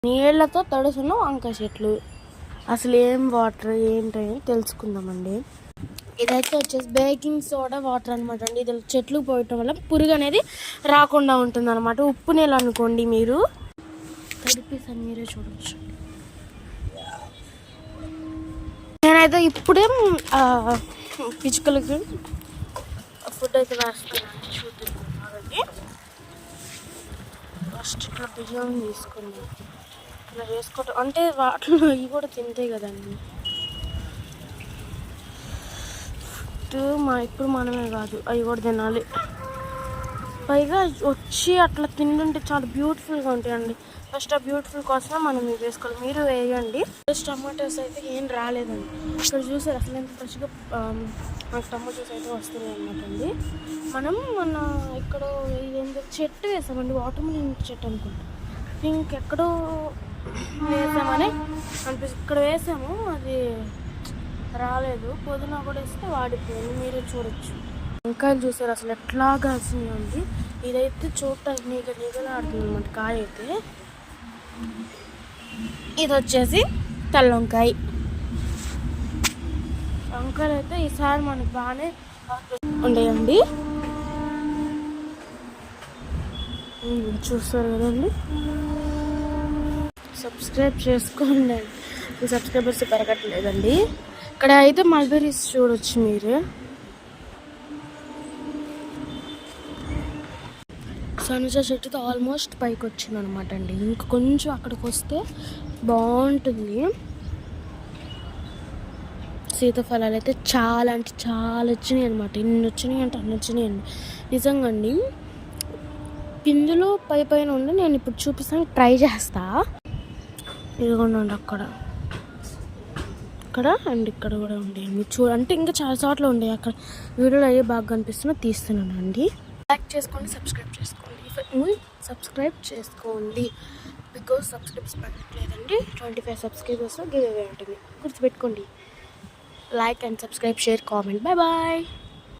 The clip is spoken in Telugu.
నీళ్లతో తడుసున్న వంకాయ చెట్లు. అసలు ఏం వాటర్ ఏంటని తెలుసుకుందామండి. ఇదైతే వచ్చేసి బేకింగ్ సోడా వాటర్ అనమాట అండి. ఇది చెట్లు పోయటం వల్ల పురుగు అనేది రాకుండా ఉంటుంది అనమాట. ఉప్పు నీళ్ళు అనుకోండి, మీరు తడిపేసాను, మీరే చూడవచ్చు. నేనైతే ఇప్పుడే పిచ్చుకలకి ఫుడ్ అయితే వేస్తున్నాను. చూద్దాం. ఫస్ట్ ఇట్లా బియ్యం తీసుకున్నాం. ఇలా వేసుకోవటం అంటే వాటిలో ఇవి కూడా తింటాయి కదండి. ఇప్పుడు మనమే కాదు, అవి కూడా తినాలి. పైగా వచ్చి అట్లా తింటుంటే చాలా బ్యూటిఫుల్గా ఉంటాయండి. ఫస్ట్ ఆ బ్యూటిఫుల్ కోసమే మనం ఇవి వేసుకోవాలి. మీరు వేయండి. ఫస్ట్ టమాటోస్ అయితే ఏం రాలేదండి. ఇక్కడ చూసారు అసలు ఎంత ఫ్రెష్గా మనకు టమాటోస్ అయితే వస్తున్నాయి అనమాట అండి. మనం మన ఇక్కడ ఏంటో చెట్టు వేసామండి, వాటర్మెలన్ చెట్టు అనుకుంటా. ఇంకెక్కడో వేసామని అనిపిస్తుంది. ఇక్కడ వేసాము, అది రాలేదు. పుదీనా కూడా వేస్తే వాడిపోయింది, మీరే చూడొచ్చు. వంకాయలు చూసారు అసలు ఎట్లా కాసినాయండి. ఇదైతే చూడటానికి నీగలాడుతుంది అనమాట కాయ అయితే. ఇది వచ్చేసి తెల్ల వంకాయ. వంకాయలు అయితే ఈసారి మనకు బాగానే ఉండేయండి. చూస్తారు కదండి. సబ్స్క్రైబ్ చేసుకోండి. సబ్స్క్రైబర్స్ పెరగట్లేదండి. ఇక్కడ అయితే మల్బెరీస్ చూడొచ్చు మీరు. సన్నజ చెట్టుతో ఆల్మోస్ట్ పైకి వచ్చింది అనమాట అండి. ఇంక కొంచెం అక్కడికి వస్తే బాగుంటుంది. సీతాఫలాలు అయితే చాలా అంటే చాలా వచ్చినాయి అనమాట. ఇన్ని వచ్చినాయి అంటే అన్ని వచ్చినాయి అండి. నిజంగా అండి. పిందులో పైన ఉండి నేను ఇప్పుడు చూపిస్తాను, ట్రై చేస్తా. ఇదిగోండి అక్కడ అండ్ ఇక్కడ కూడా ఉండేవి. మీరు అంటే ఇంకా చాలా చోట్ల ఉండేవి. అక్కడ వీడియోలో అయ్యే బాగా కనిపిస్తున్నా తీస్తున్నాను అండి. లైక్ చేసుకోండి, సబ్స్క్రైబ్ చేసుకోండి. బికాజ్ సబ్స్క్రైబ్స్ పెట్టలేదండి. 25 సబ్స్క్రైబర్స్ గివ్ అవే ఉంటుంది. గుర్తుపెట్టుకోండి. Like and subscribe, share, comment. Bye.